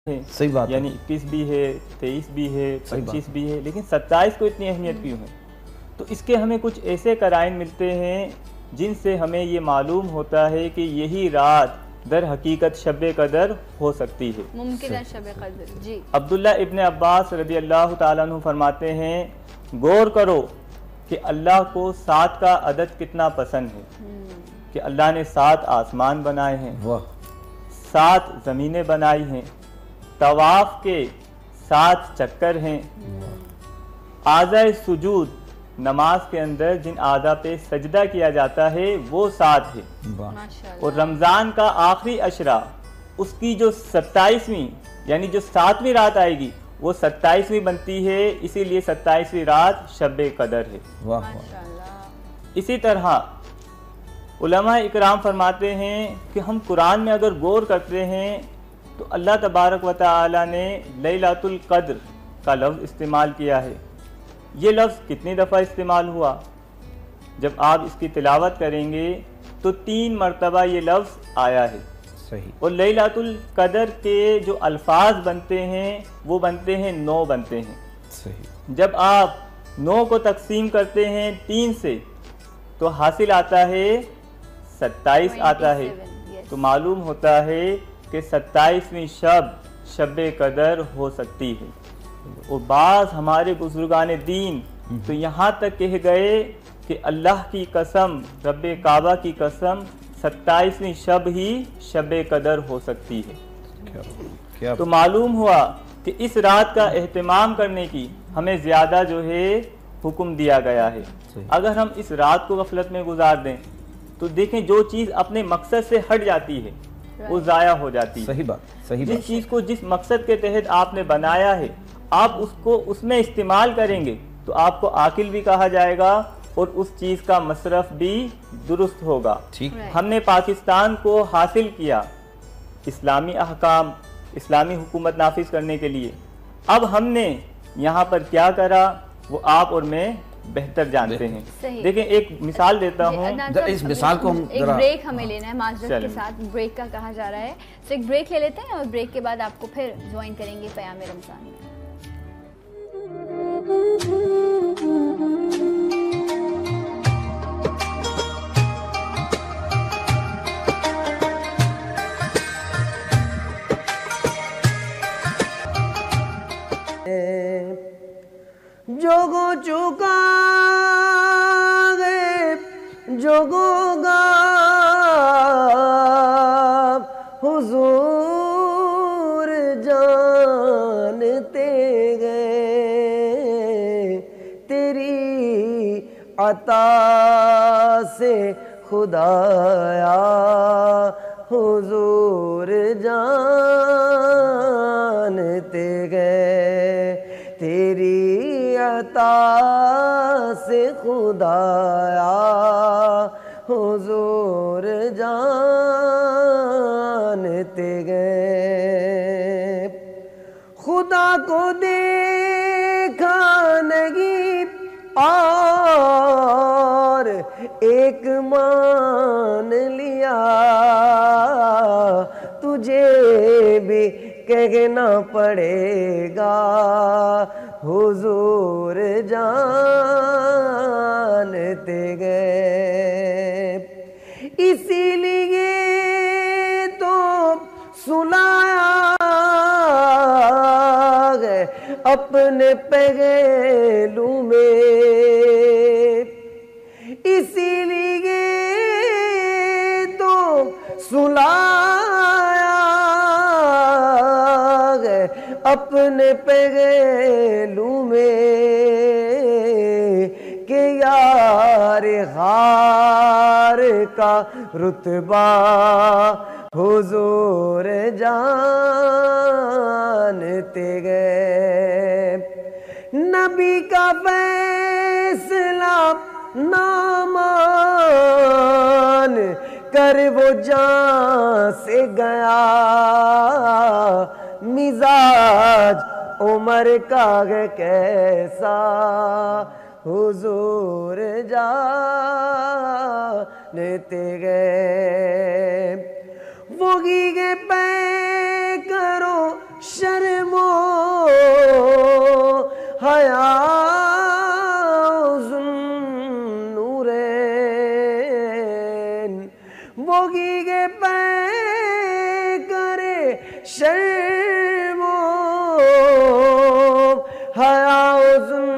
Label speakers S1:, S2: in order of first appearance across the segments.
S1: है,
S2: सही बात
S1: यानी 21 भी है, 23 भी है, 25 भी है, लेकिन 27 को इतनी अहमियत क्यों है? तो इसके हमें कुछ ऐसे कराइन मिलते हैं जिनसे हमें ये मालूम होता है कि यही रात दर हकीकत शब कदर हो सकती है।
S3: मुमकिन है शब कदर। जी।
S1: अब्दुल्ला इब्न अब्बास रदी अल्लाह ताला अन्हु फरमाते हैं, गौर करो कि अल्लाह को 7 का अदद कितना पसंद है कि अल्लाह ने 7 आसमान बनाए हैं, 7 ज़मीनें बनाई हैं, तवाफ के 7 चक्कर हैं, आज़ाए सुजूद नमाज के अंदर जिन आज़ा पे सजदा किया जाता है वो 7 है, और रमज़ान का आखिरी अशरा उसकी जो 27वीं यानी जो 7वीं रात आएगी वो 27वीं बनती है, इसीलिए 27वीं रात शब कदर है। इसी तरह उलमा इकराम फरमाते हैं कि हम कुरान में अगर गौर करते हैं तो अल्लाह तबारक व तआला ने लैलतुल कद्र का लफ्ज़ इस्तेमाल किया है। ये लफ्ज़ कितनी दफ़ा इस्तेमाल हुआ? जब आप इसकी तिलावत करेंगे तो 3 मरतबा ये लफ्ज़ आया है।
S2: सही।
S1: और लैलतुल कद्र के जो अल्फाज बनते हैं वो बनते हैं 9 बनते हैं।
S2: सही।
S1: जब आप 9 को तकसीम करते हैं 3 से तो हासिल आता है 27 आता है। तो मालूम होता है कि 27वीं शब कदर हो सकती है। और बाज़ हमारे बुजुर्गान दीन तो यहाँ तक कह गए कि अल्लाह की कसम, रब्बे काबा की कसम, 27वीं शब ही शब कदर हो सकती है।
S2: क्या
S1: तो मालूम हुआ कि इस रात का एहतमाम करने की हमें ज़्यादा जो है हुक्म दिया गया है। अगर हम इस रात को गफलत में गुजार दें तो देखें जो चीज़ अपने मकसद से हट जाती है वो ज़ाया हो जाती है।
S2: सही बात, सही बात।
S1: जिस चीज़ को जिस मकसद के तहत आपने बनाया है आप उसको उसमें इस्तेमाल करेंगे तो आपको आकिल भी कहा जाएगा और उस चीज़ का मसरफ भी दुरुस्त होगा।
S2: ठीक।
S1: हमने पाकिस्तान को हासिल किया इस्लामी अहकाम, इस्लामी हुकूमत नाफिज करने के लिए। अब हमने यहाँ पर क्या करा वो आप और मैं बेहतर जानते हैं। देखिए एक मिसाल देता हूँ।
S2: इस मिसाल को हम
S3: एक ब्रेक हमें लेना है माजरत के साथ, ब्रेक का कहा जा रहा है, तो एक ब्रेक ले लेते हैं और ब्रेक के बाद आपको फिर ज्वाइन करेंगे क़याम रमज़ान में।
S4: जोगो चुका गए जोगोगा हुजूर जानते गए, तेरी अता से खुदाया हुजूर जानते गए, तेरी अता से खुदाया हुजूर जानते गए। खुदा को देखा नहीं और एक मान लिया, तुझे भी कहना पड़ेगा हुजूर जानते गए। इसीलिए तो सुलाया गए अपने पहलू में, इसीलिए तो सुलाया गए अपने पहलू में कि यार हार का रुतबा हुजूर जानते गए। नबी का फैसला ना मान कर वो जान से गया, मिजाज उमर का है कैसा हुजूर जानते गए। वो गे पे करो वो हयाउज़ुन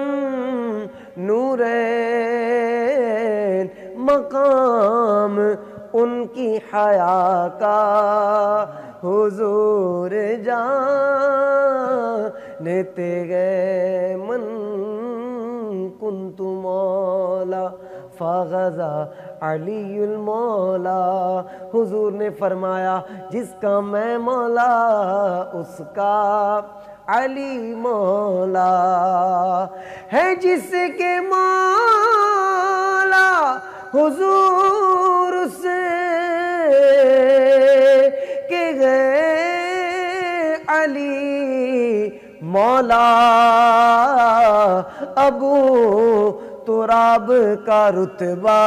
S4: नूरैन मकाम उनकी हया का हुजूर जानते गए मन कुन्तु मौला फ़ग़ज़ा अलीयुल मौला। हुजूर ने फरमाया जिसका मैं मौला उसका अली मौला है, जिसके मौला हुजूर से के गए अली मौला। अबू तुराब का रुतबा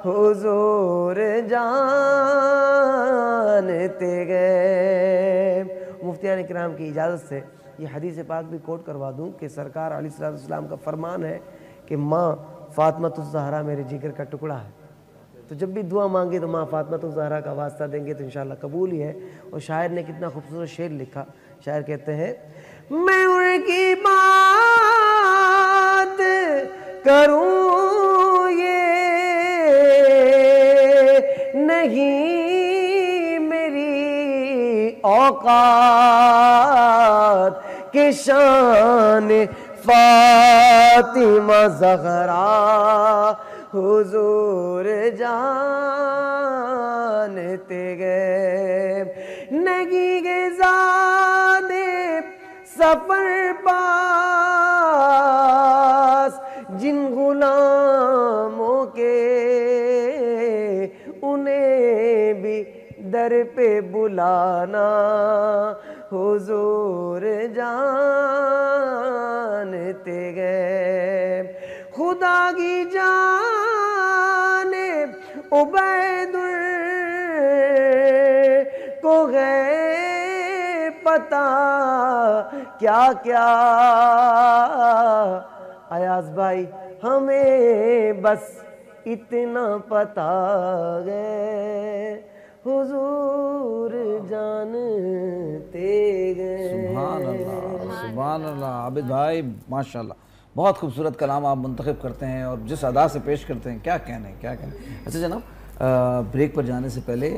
S4: हुजूर जानते गए। मुफ्तियान किराम की इजाज़त से ये हदीस पाक भी कोट करवा दूँ कि सरकार अलैहिस्सलाम का फरमान है कि माँ फ़ातिमातुज़ ज़हरा मेरे जिगर का टुकड़ा है, तो जब भी दुआ मांगे तो माँ फ़ातिमातुज़ ज़हरा का वास्ता देंगे तो इंशाअल्लाह कबूल ही है। और शायर ने कितना खूबसूरत शेर लिखा। शायर कहते हैं मैं उनकी बात करूँ ये नहीं मेरी औकात के शान फ़ातिमा ज़हरा हुजूर जानते गए। नगी के ज़ादे सफ़र पास जिन गुलामों के उन्हें भी दर पे बुलाना हुजूर जानते गए। खुदा की जाने उबैदुर को गए पता क्या क्या। अयाज भाई हमें बस इतना पता गए हुजूर जानते गए।
S2: सुभान अल्लाह, सुभान अल्लाह। आबिद भाई माशाल्लाह, बहुत खूबसूरत कलाम आप मुंतखब करते हैं और जिस अदा से पेश करते हैं, क्या कहने क्या कहने। अच्छा जनाब, ब्रेक पर जाने से पहले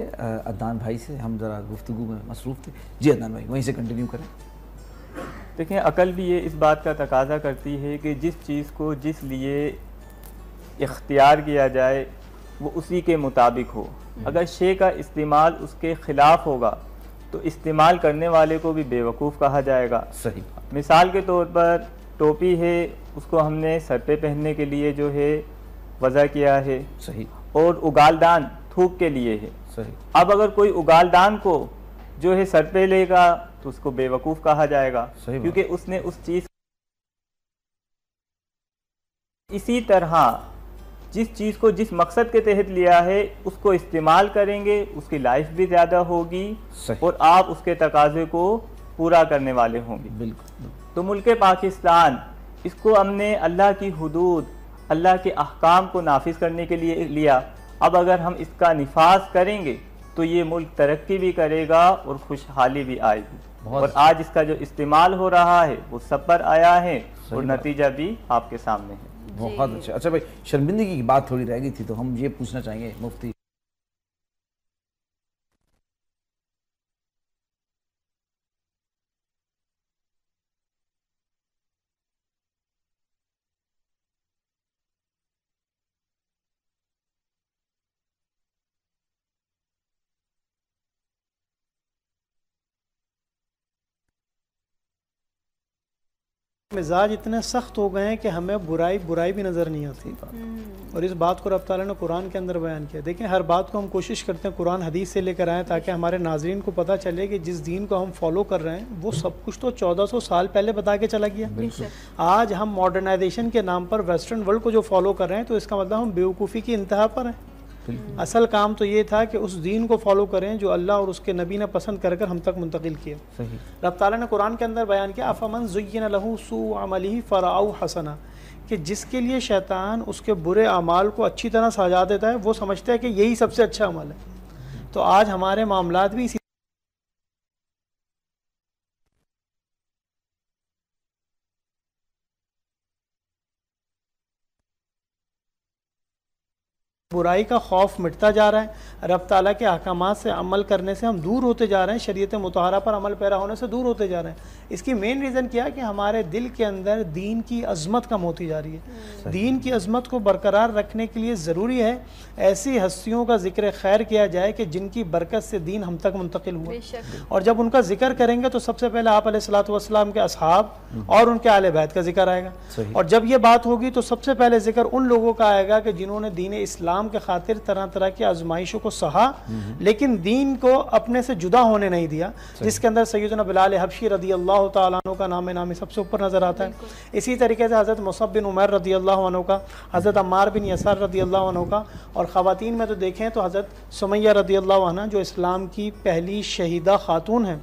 S2: अदनान भाई से हम ज़रा गुफ्तगू में मसरूफ़ थे। जी अदनान भाई वहीं से कंटिन्यू करें।
S1: देखिए अकल भी ये इस बात का तकाजा करती है कि जिस चीज़ को जिस लिए इख्तियार किया जाए वो उसी के मुताबिक हो। अगर शे का इस्तेमाल उसके ख़िलाफ़ होगा तो इस्तेमाल करने वाले को भी बेवकूफ़ कहा जाएगा।
S2: सही।
S1: मिसाल के तौर पर टोपी है, उसको हमने सर पे पहनने के लिए जो है वज़ा किया है।
S2: सही। और
S1: उगालदान थूक के लिए है।
S2: सही।
S1: अब अगर कोई उगालदान को जो है सर पे लेगा तो उसको बेवकूफ़ कहा जाएगा, क्योंकि उसने उस चीज़। इसी तरह जिस चीज़ को जिस मकसद के तहत लिया है उसको इस्तेमाल करेंगे, उसकी लाइफ भी ज़्यादा होगी और आप उसके तकाजे को पूरा करने वाले होंगे।
S2: बिल्कुल।
S1: तो मुल्क पाकिस्तान, इसको हमने अल्लाह की हुदूद, अल्लाह के अहकाम को नाफिज करने के लिए लिया। अब अगर हम इसका निफाज करेंगे तो ये मुल्क तरक्की भी करेगा और खुशहाली भी आएगी। और आज इसका जो इस्तेमाल हो रहा है वो सब पर आया है और नतीजा भी आपके सामने है।
S2: बहुत अच्छा। अच्छा भाई, शर्मिंदगी की बात थोड़ी रह गई थी तो हम ये पूछना चाहेंगे मुफ्ती
S5: मिजाज इतने सख्त हो गए हैं कि हमें बुराई बुराई भी नज़र नहीं आती। और इस बात को रब ताला ने कुरान के अंदर बयान किया। देखें हर बात को हम कोशिश करते हैं कुरान हदीस से लेकर आएँ ताकि हमारे नाजरीन को पता चले कि जिस दीन को हम फॉलो कर रहे हैं वो सब कुछ तो 1400 साल पहले बता के चला गया। आज हम मॉडर्नाइजेशन के नाम पर वेस्टर्न वर्ल्ड को जो फॉलो कर रहे हैं तो इसका मतलब हम बेवकूफ़ी की इंतहा पर हैं। असल काम तो ये था कि उस दीन को फॉलो करें जो अल्लाह और उसके नबी ने पसंद कर कर हम तक मुंतकिल किया। रब ताला ने कुरान के अंदर बयान किया अफ़मन ज़ुय्यिन लहू सूअ अमलिही फ़रअहू हसना, कि जिसके लिए शैतान उसके बुरे अमाल को अच्छी तरह सजा देता है वो समझता है कि यही सबसे अच्छा अमल है। तो आज हमारे मामलात भी इसी बुराई का खौफ मिटता जा रहा है, रब ताला के अहकामात से अमल करने से हम दूर होते जा रहे हैं, शरीयत मुतहरा पर अमल पैरा होने से दूर होते जा रहे हैं। इसकी मेन रीज़न क्या है कि हमारे दिल के अंदर दीन की अज़मत कम होती जा रही है। दीन की अज़मत को बरकरार रखने के लिए ज़रूरी है ऐसी हस्तियों का जिक्र खैर किया जाए कि जिनकी बरकत से दीन हम तक मुंतकिल हुआ, और जब उनका जिक्र करेंगे तो सबसे पहले आप अलैहिस्सलातु वस्सलाम के असहाब और उनके आले बैत का जिक्र आएगा, और जब ये बात होगी तो सबसे पहले जिक्र उन लोगों का आएगा कि जिन्होंने दीन इस्लाम के खातिर तरह तरह की आजमाइशों को सहा लेकिन दीन को अपने से जुदा होने नहीं दिया, जिसके अंदर सैयदना बिलाल हबशी रदी अल्लाह तआला अन्हु का नामी सबसे ऊपर नजर आता है। इसी तरीके से हज़रत मुसअब बिन उमैर रदी अल्लाह अन्हु का, हज़रत अम्मार बिन यसार रदी अल्लाह अन्हु का, और ख़वातीन में तो देखें तो हज़रत सुमैया रदी अल्लाह अन्हा जो इस्लाम की पहली शहीदा खातून है।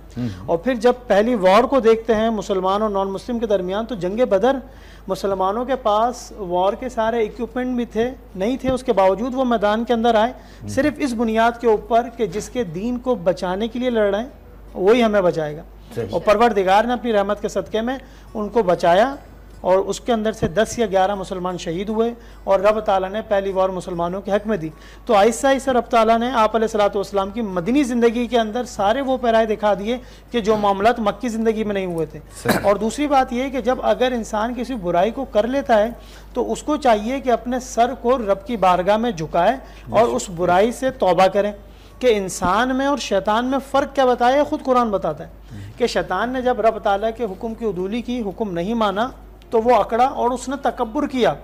S5: और फिर जब पहली वॉर को देखते हैं मुसलमान और नॉन मुस्लिम के दरमियान, तो जंग बदर मुसलमानों के पास वॉर के सारे इक्विपमेंट भी थे नहीं थे, उसके बावजूद वो मैदान के अंदर आए सिर्फ इस बुनियाद के ऊपर कि जिसके दीन को बचाने के लिए लड़ रहे हैं वही हमें बचाएगा, और परवरदिगार ने अपनी रहमत के सदक़े में उनको बचाया, और उसके अंदर से 10 या 11 मुसलमान शहीद हुए, और रब ताला ने पहली वॉर मुसलमानों के हक में दी। तो आहिस्ता आहिस्ता रब ताला ने आप अलैहिस्सलातु वस्सलाम की मदनी ज़िंदगी के अंदर सारे वो पैराए दिखा दिए कि जो मामलात मक्की ज़िंदगी में नहीं हुए थे। और दूसरी बात यह कि जब अगर इंसान किसी बुराई को कर लेता है तो उसको चाहिए कि अपने सर को रब की बारगाह में झुकाए और उस बुराई से तौबा करें। कि इंसान में और शैतान में फ़र्क क्या बताया, खुद कुरान बताता है कि शैतान ने जब रब ताला के हुक्म की उदूली की, हुक्म नहीं माना, तो वो अकड़ा और उसने तकब्बुर किया।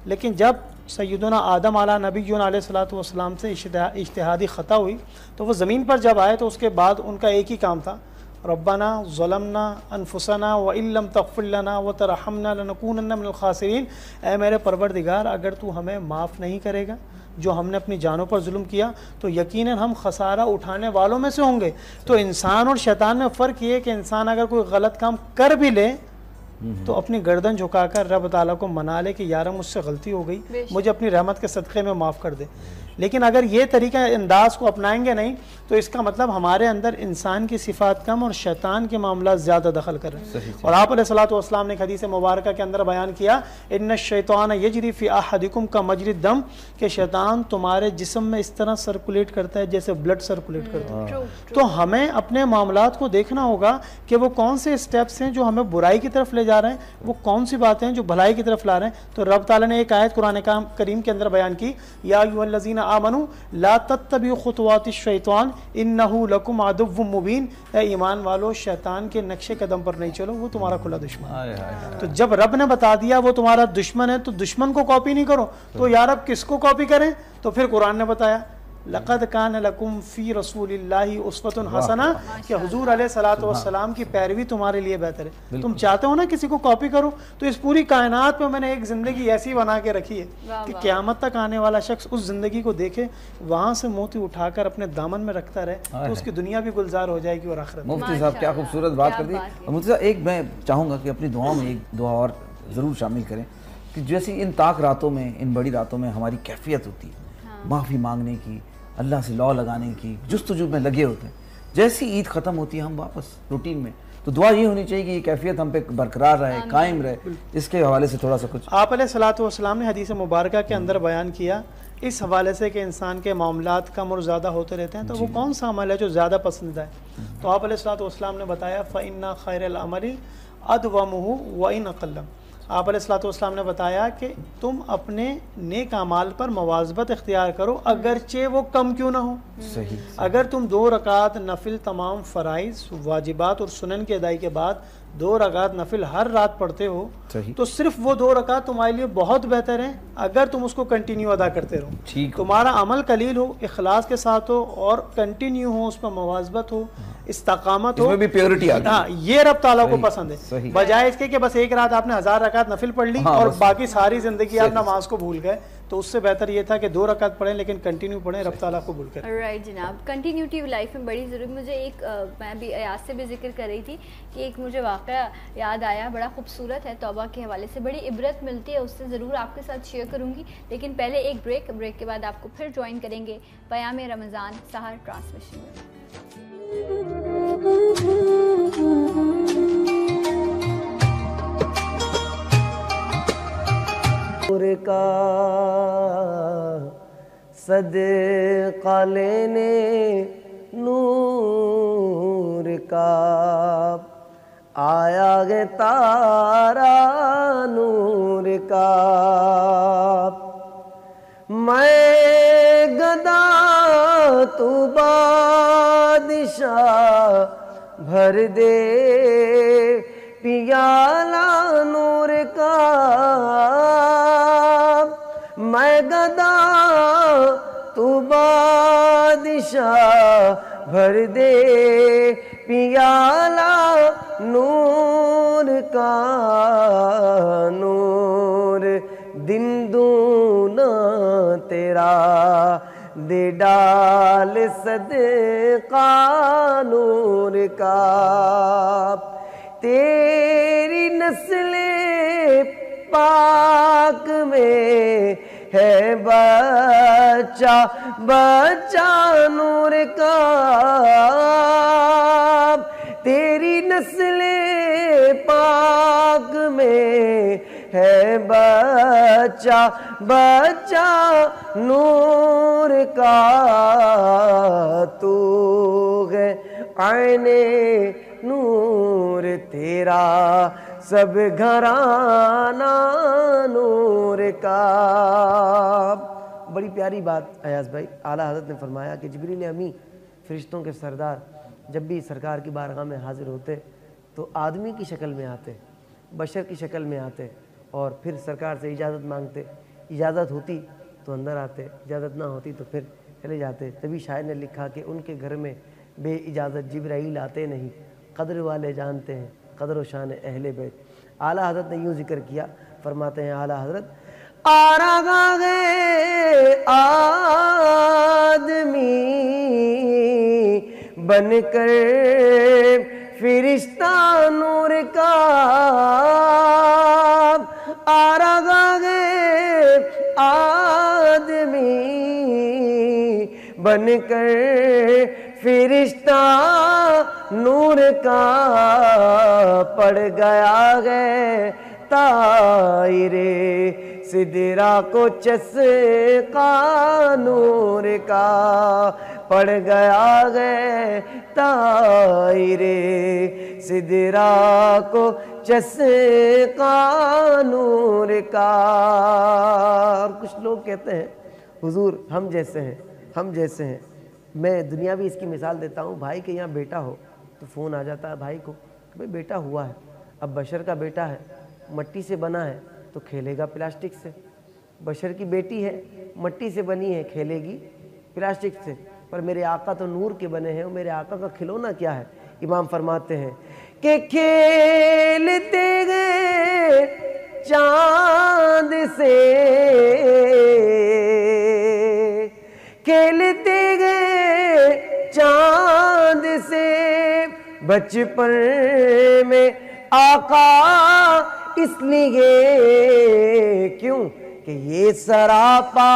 S5: लेकिन जब सैयदना आदम आला नबीयुन अलैहिस्सलातु वस्सलाम से इज्तिहादी ख़ता हुई तो वो ज़मीन पर जब आए तो उसके बाद उनका एक ही काम था, रब्बना ज़लमना अनफुसना व इल्लम तग़फ़िर लना व तरहमना लनकूनन्ना मिनल ख़ासिरीन। ऐ मेरे परवरदिगार, अगर तू हमें माफ़ नहीं करेगा जो हमने अपनी जानों पर जुल्म किया तो यकीनन हम खसारा उठाने वालों में से होंगे। तो इंसान और शैतान में फ़र्क ये है कि इंसान अगर कोई गलत काम कर भी ले तो अपनी गर्दन झुकाकर रब ताला को मना ले कि यार मुझसे गलती हो गई, मुझे अपनी रहमत के सदक़े में माफ़ कर दे। लेकिन अगर ये तरीका अंदाज को अपनाएंगे नहीं तो इसका मतलब हमारे अंदर इंसान की सिफात कम और शैतान के मामला ज़्यादा दखल कर रहे हैं। और आप अलैहिस्सलातु वस्सलाम ने हदीस मुबारक के अंदर बयान किया, इन्ना शैतान यजरी फी अहदिकुम का मजरी दम, कि शैतान तुम्हारे जिस्म में इस तरह सर्कुलेट करता है जैसे ब्लड सर्कुलेट करता है। तो हमें अपने मामलात को देखना होगा कि वो कौन से स्टेप्स हैं जो हमें बुराई की तरफ ले जा रहे हैं, वो कौन सी बातें हैं जो भलाई की तरफ ला रहे हैं। तो रब ताला ने एक आयत कुरान करीम के अंदर बयान की, या अय्युहल्लज़ीना आमनू ला तत्तबिउ खुतवातिश शैतान इन्नहु लकुम अदुव्वुम मुबीन। ए ईमान वालो, शैतान के नक्शे कदम पर नहीं चलो, वो तुम्हारा खुला दुश्मन है। तो जब रब ने बता दिया वो तुम्हारा दुश्मन है तो दुश्मन को कॉपी नहीं करो। तो यार अब किसको कॉपी करें? तो फिर कुरान ने बताया, लक़द कान लकुम फ़ी रसूलिल्लाहि उस्वतुन हसना, कि हुजूर अलैहिस्सलातु वस्सलाम की पैरवी तुम्हारे लिए बेहतर है। तुम चाहते हो ना किसी को कॉपी करो, तो इस पूरी कायनात में मैंने एक ज़िंदगी ऐसी बना के रखी है कि क़यामत तक आने वाला शख्स उस ज़िंदगी को देखे, वहाँ से मोती उठाकर अपने दामन में रखता रहे, तो उसकी दुनिया भी गुलजार हो जाएगी और आखिरत।
S2: मुफ्ती साहब क्या खूबसूरत बात कर दी। मुफ्ती साहब एक मैं चाहूँगा कि अपनी दुआओं में एक दुआ और ज़रूर शामिल करें कि जैसी इन ताक रातों में, इन बड़ी रातों में हमारी कैफियत होती है माफ़ी मांगने की, अल्लाह से लौ लगाने की, जुस्तजू में लगे होते हैं, जैसी ईद ख़त्म होती है हम वापस रूटीन में, तो दुआ ये होनी चाहिए कि ये कैफियत हम पे बरकरार रहे, कायम रहे। इसके हवाले से थोड़ा सा कुछ
S5: आप अलैहिस्सलातु वस्सलाम ने हदीस मुबारक के अंदर बयान किया इस हवाले से कि इंसान के मामलात कम और ज़्यादा होते रहते हैं, तो वो कौन सा अमल है जो ज़्यादा पसंदीदा है? तो आप अलैहिस्सलातु वस्सलाम ने बताया, फ़इन्ना खैरल अमली अदवमुहु व इन अक़ल्लम। आप अलैहिस्सलातु वस्सलाम ने बताया कि तुम अपने नेक अमाल पर मवाज़बत इख्तियार करो अगरचे वो कम क्यों ना हो।
S2: सही।
S5: अगर तुम 2 रकात नफिल तमाम फ़राइज़, वाजिबात और सुनन के अदाई के बाद 2 रकात नफिल हर रात पढ़ते हो, तो सिर्फ वो 2 रकात तुम्हारे लिए बहुत बेहतर है अगर तुम उसको कंटिन्यू अदा करते रहो। ठीक, तुम्हारा अमल कलील हो, इखलास के साथ हो और कंटिन्यू हो, उस पर मवाज़बत हो, इस्तकामत हो,
S2: भी प्योरिटी आ गई।
S5: हाँ, ये रब ताला को पसंद है, बजाय इसके कि बस एक रात आपने 1000 रकात नफिल पढ़ ली और बाकी सारी जिंदगी आप नमाज को भूल गए। तो उससे बेहतर ये था कि 2 रकात पढ़ें लेकिन कंटिन्यू पढ़ें, रब ताला को भूल कर।
S3: राइट जनाब, कंटिन्यूटी लाइफ में बड़ी ज़रूरी। मुझे एक मैं भी अयाज से भी जिक्र कर रही थी कि एक मुझे वाक़या याद आया, बड़ा खूबसूरत है, तौबा के हवाले से बड़ी इबरत मिलती है, उससे ज़रूर आपके साथ शेयर करूँगी। लेकिन पहले एक ब्रेक के बाद आपको फिर ज्वाइन करेंगे पयामे रमज़ान सहर ट्रांसमिशन में।
S4: का सदका लेने नूर का, आया गे तारा नूर का। मैं गदा तू बादशाह, भर दे पियाला नूर का। मैं गदा तू बादशाह, भर दे पियाला नूर का। नूर दिन दूना तेरा, दे डाल सदका नूर का। तेरी नस्ले पाक में है बच्चा बच्चा नूर का। तेरी नस्ले पाक में है बच्चा बच्चा नूर का। तू है आईने नूर तेरा, सब घराना नूर का। बड़ी प्यारी बात अयाज भाई, आला हज़रत ने फरमाया कि जिब्रील अमी फरिश्तों के सरदार जब भी सरकार की बारगाह में हाजिर होते तो आदमी की शक्ल में आते, बशर की शक्ल में आते और फिर सरकार से इजाज़त मांगते। इजाज़त होती तो अंदर आते, इजाज़त ना होती तो फिर चले जाते। तभी शायर ने लिखा कि उनके घर में बे इजाज़त जिब्राईल आते नहीं, कदर वाले जानते हैं कदर व शान अहले बैत। आला हज़रत ने यूँ जिक्र किया, फरमाते हैं आला हज़रत, आरा गए आदमी बनकर फिरिश्ता नूर का। आरा गए आदमी बनकर फिरिश्ता नूर का। पड़ गया है तायरे सिदरा को चस्का नूर का। पड़ गया है तायरे सिदरा को चस्का नूर का। और कुछ लोग कहते हैं हुजूर हम जैसे हैं, हम जैसे हैं। मैं दुनियावी इसकी मिसाल देता हूँ, भाई के यहाँ बेटा हो तो फ़ोन आ जाता है भाई को कि भाई बेटा हुआ है। अब बशर का बेटा है, मट्टी से बना है तो खेलेगा प्लास्टिक से। बशर की बेटी है, मट्टी से बनी है, खेलेगी प्लास्टिक से। पर मेरे आका तो नूर के बने हैं, और मेरे आका का खिलौना क्या है? इमाम फरमाते हैं कि खेलते गए चांद से, खेलते गए चांद से बचपन में आका इसलिए क्यों कि ये सरापा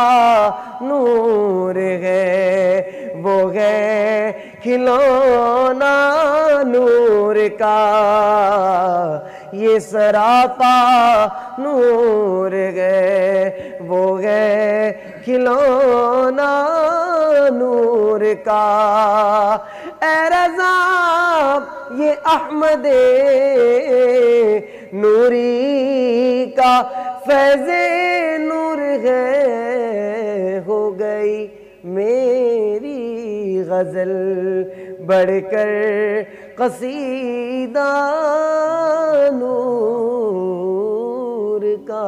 S4: नूर है, वो है खिलौना नूर का। ये सरापा नूर है, वो है खिलौना नूर का। ए रज़ा ये अहमदे नूरी का फैज़े नूर है। हो गई मेरी गज़ल बढ़कर कसीदा नूर का।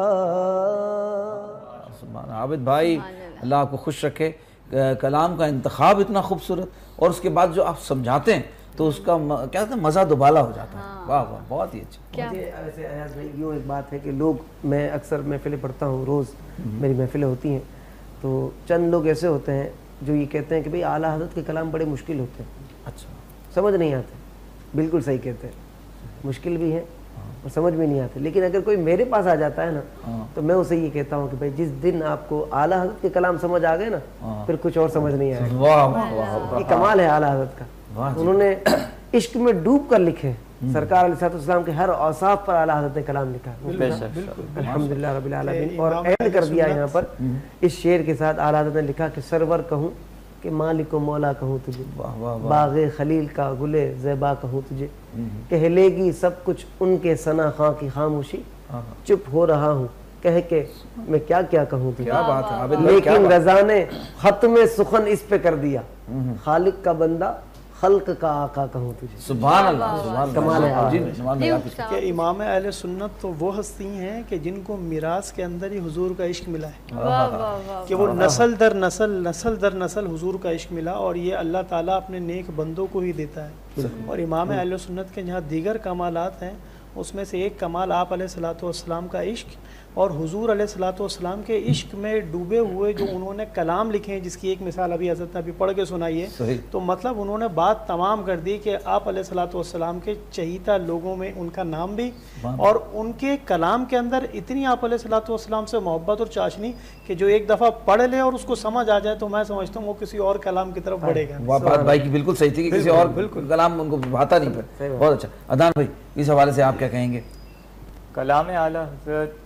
S2: आबिद भाई अल्लाह आपको खुश रखे। कलाम का इंतखाब इतना खूबसूरत, और उसके बाद जो आप समझाते हैं तो उसका क्या कहते हैं मज़ा दुबाला हो जाता है। वाह वाह, बहुत ही अच्छा।
S4: मुझे वैसे अयाज भाई यूँ एक बात है कि लोग, मैं अक्सर महफिलें पढ़ता हूँ, रोज़ मेरी महफिलें होती हैं, तो चंद लोग ऐसे होते हैं जो ये कहते हैं कि भाई आला हज़रत के कलाम बड़े मुश्किल होते हैं,
S2: अच्छा
S4: समझ नहीं आते। बिल्कुल सही कहते हैं, मुश्किल भी है और समझ में नहीं आते। लेकिन अगर कोई मेरे पास आ जाता है ना, तो मैं उसे ये कहता हूँ कि भाई जिस दिन आपको आला हज़रत के कलाम समझ आ गए ना, फिर कुछ और समझ नहीं आएगा।
S2: वाह वाह वाह,
S4: ये कमाल है आला हज़रत का। उन्होंने इश्क में डूब कर लिखे, सरकार अलैहिस्सलाम के हर औसाफ पर आला हज़रत ने कलाम लिखा। अल्हम्दुलिल्लाह रब्बिल आलमीन। और ऐड कर दिया यहाँ पर इस शेर के साथ, आला हज़रत ने लिखा कि सरवर कहूँ कि मालिक मौला कहूँ तुझे, बाग़े खलील का गुले ज़ेबा कहूँ तुझे, कह लेगी सब कुछ उनके सना खां की खामोशी, चुप हो रहा हूँ कह के मैं क्या क्या कहूँ तुझे।
S2: क्या बात है आबिद,
S4: लेकिन रज़ा ने खत्म सुखन इस पे कर दिया, खालिक का बंदा खल्क का आका कहूँ तुझे।
S2: सुभान अल्लाह, सुभान अल्लाह।
S4: कमाल है।
S2: जी जमाल भाई आप
S5: कि इमाम अहले सुन्नत तो वो हस्ती हैं कि जिनको मिरास के अंदर ही हुजूर का इश्क मिला है,
S3: वाह वाह वाह।
S5: कि वो नस्ल दर नस्ल हुजूर का इश्क मिला, और ये अल्लाह ताला अपने नेक बंदों को ही देता है। और इमाम अहले सुन्नत के जहाँ दीगर कमालात हैं, उसमें से एक कमाल आप अलैहिस्सलातु वस्सलाम का इश्क और हुजूर अलैहिस्सलातु वस्सलाम के इश्क में डूबे हुए जो उन्होंने कलाम लिखे हैं, जिसकी एक मिसाल अभी हज़रत ने अभी पढ़ के सुनाई है। तो मतलब उन्होंने बात तमाम कर दी कि आप अलैहिस्सलातु वस्सलाम के चहीता लोगों में उनका नाम भी, और उनके कलाम के अंदर इतनी आप अलैहिस्सलातु वस्सलाम से मोहब्बत और चाशनी कि जो एक दफ़ा पढ़ ले और उसको समझ आ जाए तो मैं समझता हूँ वो किसी और कलाम की तरफ बढ़ेगा।
S2: बात भाई की बिल्कुल सही थी कि किसी और बिल्कुल कलाम उनको भाता नहीं पर। बहुत अच्छा अदान भाई, इस हवाले से आप क्या कहेंगे?
S1: कलाम आला हज़रत,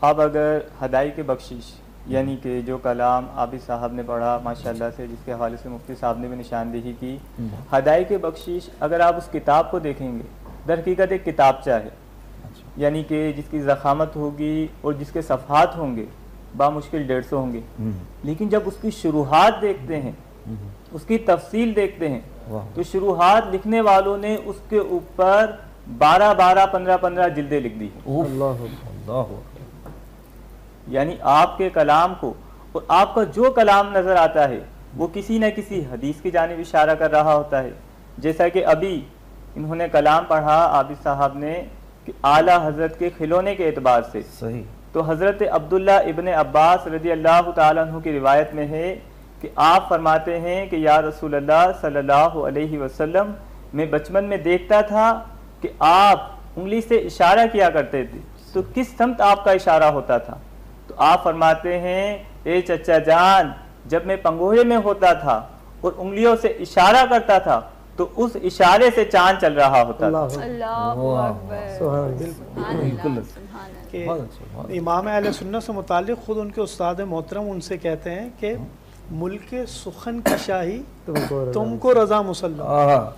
S1: अब अगर हदाई के बख्शिश यानी कि जो कलाम आबिद साहब ने पढ़ा माशाल्लाह से, जिसके हवाले से मुफ्ती साहब ने भी निशानदेही की, हदाई के बख्शिश अगर आप उस किताब को देखेंगे, दर हकीकत एक किताबचा है, यानी कि जिसकी ज़ख़ामत होगी और जिसके सफ़हात होंगे बामुश्किल 150 होंगे, लेकिन जब उसकी शुरुआत देखते हैं, उसकी तफसील देखते हैं, तो शुरुआत लिखने वालों ने उसके ऊपर 12-12, 15-15 जिल्दें लिख दी हैं। यानी आपके कलाम को, और आपका जो कलाम नज़र आता है वो किसी न किसी हदीस की जानिब इशारा कर रहा होता है। जैसा कि अभी इन्होंने कलाम पढ़ा आबिद साहब ने कि आला हज़रत के खिलौने के एतबार से,
S2: सही, तो
S1: हज़रत अब्दुल्ला इब्न अब्बास रज़ी अल्लाह ताला अन्हु की रिवायत में है कि आप फरमाते हैं कि या रसूल अल्लाह सल्लल्लाहु अलैहि वसल्लम, मैं बचपन में देखता था कि आप उंगली से इशारा किया करते थे, तो किस समत आपका इशारा होता था? तो आप फरमाते हैं, ए चचा जान, जब मैं पंगोहे में होता था और उंगलियों से इशारा करता था तो उस इशारे से चांद चल रहा होता था।
S5: इमाम अहले सुन्नत से मुतालिक खुद उनके उस्ताद मोहतरम उनसे कहते हैं कि मुल्क सुखन की शाही तुमको रजा मुसल्लम,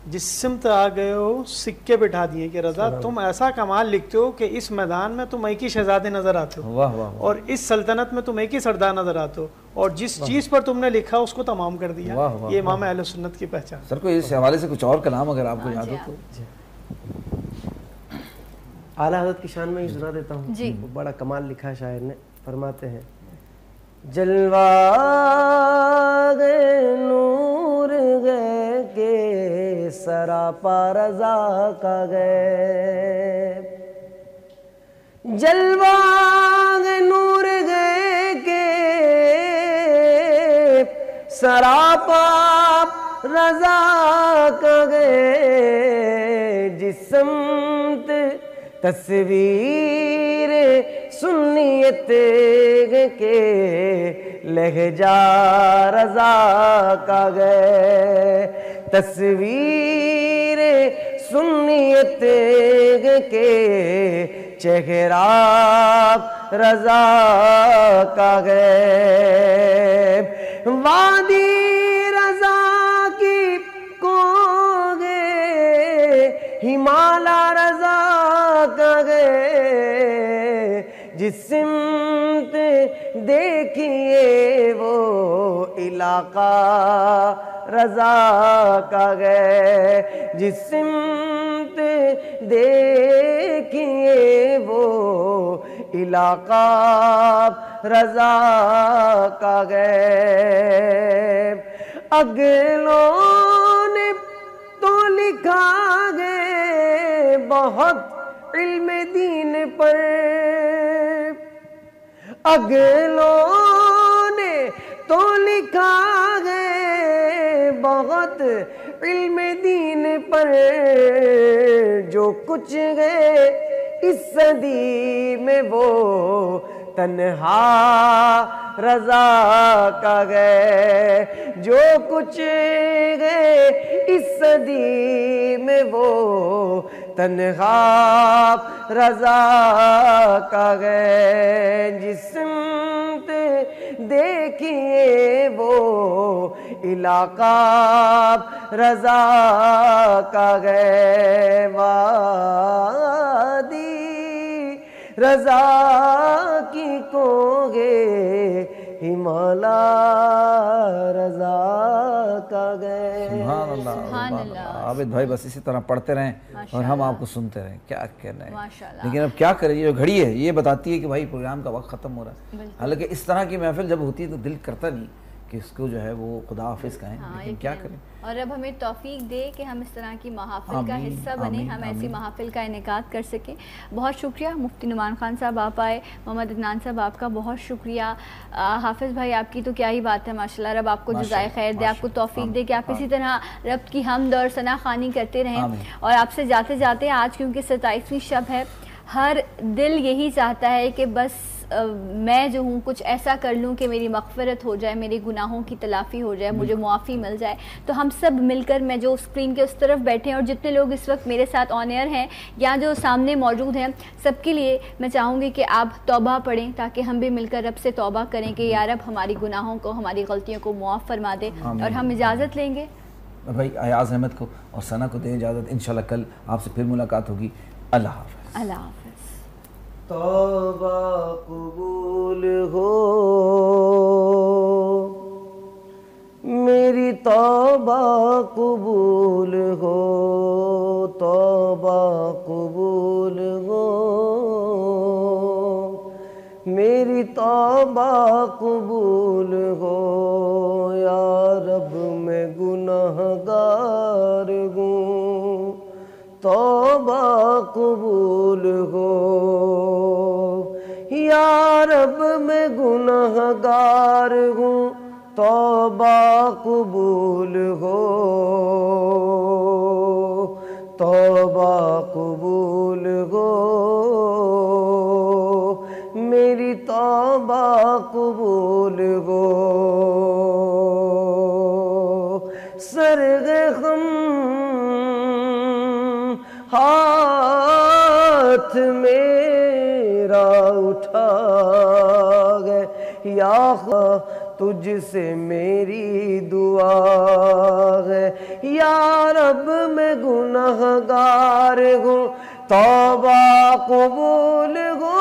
S5: जिस सिमत आ गए हो सिक्के बिठा दिए कि रजा तुम ऐसा कमाल लिखते हो कि इस मैदान में तुम एक ही शहजादे नजर आते हो,
S2: वाह वाह,
S5: और इस सल्तनत में तुम एक ही सरदार नजर आते हो, और जिस चीज पर तुमने लिखा उसको तमाम कर दिया।
S2: वाह, वाह,
S5: ये इमाम अहले सुन्नत की पहचान।
S2: सर को इस हवाले से कुछ और कलाम अगर आपको याद हो तो?
S4: आला हज़रत की शान में ही सुना देता हूँ, बड़ा कमाल लिखा शायर ने। फरमाते हैं, जलवा नूर गए के सरापा रजा का गए, जलवा नूर गए के सरापा रजा का गए, जिस्मत तस्वीर सुन्नियत के लहजा रजा का गए, तस्वीर सुन्नियत के चेहरा रजा का गए, वादी रजा की को गए, हिमालय रजा का गए, जिस सिमत देखिए वो इलाका रजा का गए, जिस सिमत देखिए वो इलाका रजा का गए, अगलों ने तो लिखा गए बहुत इल्म दीन पर, अगलों ने तो लिखा गए बहुत इल्म दीन पर, जो कुछ गए इस सदी में वो तन्हा रजा का गए, जो कुछ गए इस सदी में वो तन्हा रजा का गए। जिस्म देखिए वो इलाका रजा का गए, वादी रजा की कोगे हिमालय रजा का गए।
S2: सुभान अल्लाह। आबिद भाई बस इसी तरह पढ़ते रहें और हम आपको सुनते रहें, क्या कहना है। लेकिन अब क्या करें, ये घड़ी है ये बताती है कि भाई प्रोग्राम का वक्त ख़त्म हो रहा है। हालांकि इस तरह की महफिल जब होती है तो दिल करता नहीं कि इसको जो है वो खुदा हाफिज कहें, लेकिन क्या करें।
S3: और अब हमें तौफीक दे कि हम इस तरह की महाफिल का हिस्सा बने, हम ऐसी महाफिल का इनेकाद कर सकें। बहुत शुक्रिया मुफ्ती नुमान खान साहब आप आए, मोहम्मद अदनान साहब आपका बहुत शुक्रिया, हाफिज़ भाई आपकी तो क्या ही बात है माशाल्लाह। रब आपको जज़ाए खैर दे, आपको तौफीक दे कि आप इसी तरह रब की हमद और सना खानी करते रहें। और आपसे जाते जाते आज क्योंकि 27वीं शब है, हर दिल यही चाहता है कि बस मैं जो हूँ कुछ ऐसा कर लूँ कि मेरी मग़फ़िरत हो जाए, मेरे गुनाहों की तलाफ़ी हो जाए, मुझे मुआफ़ी मिल जाए। तो हम सब मिलकर, मैं जो स्क्रीन के उस तरफ बैठे हैं और जितने लोग इस वक्त मेरे साथ ऑन एयर हैं या जो सामने मौजूद हैं, सबके लिए मैं चाहूँगी कि आप तौबा पढ़ें ताकि हम भी मिलकर रब से तौबा करें कि या रब हमारी गुनाहों को, हमारी गलतियों को मुआफ़ फरमा दे। और हम इजाज़त लेंगे
S2: भाई अयाज़ अहमद को और सना को दें इजाज़त। इंशाल्लाह कल आपसे फिर मुलाकात होगी। अल्लाह हाफ़िज़।
S3: अल्लाह हाफ़िज़।
S4: तौबा कबूल हो मेरी, तौबा कबूल हो, तौबा कबूल हो मेरी, तौबा कबूल हो। या रब मैं गुनाहगार हूँ, तौबा कबूल हो। या रब मैं गुनाहगार हूँ, तौबा कबूल हो, तौबा कबूल हो मेरी, तौबा कबूल हो। सरगे हम हाथ मेरा उठा गए, या तुझसे मेरी दुआ है। या रब मैं गुनाहगार हूँ, तौबा कबूल हो।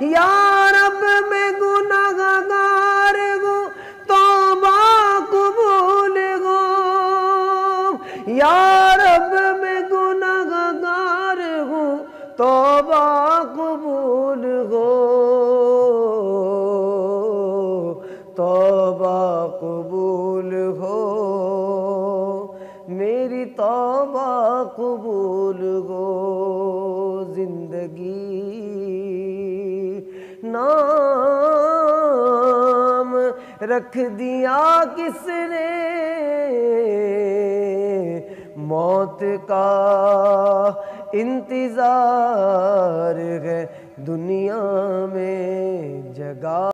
S4: या रब मैं गुनाहगार हूँ, तौबा कबूल हो। या रब मैं गुनाहगार हूँ, तौबा कबूल हो, तौबा कबूल हो मेरी, तौबा कबूल हो। जिंदगी नाम रख दिया किसने, मौत का इंतजार है दुनिया में जगह।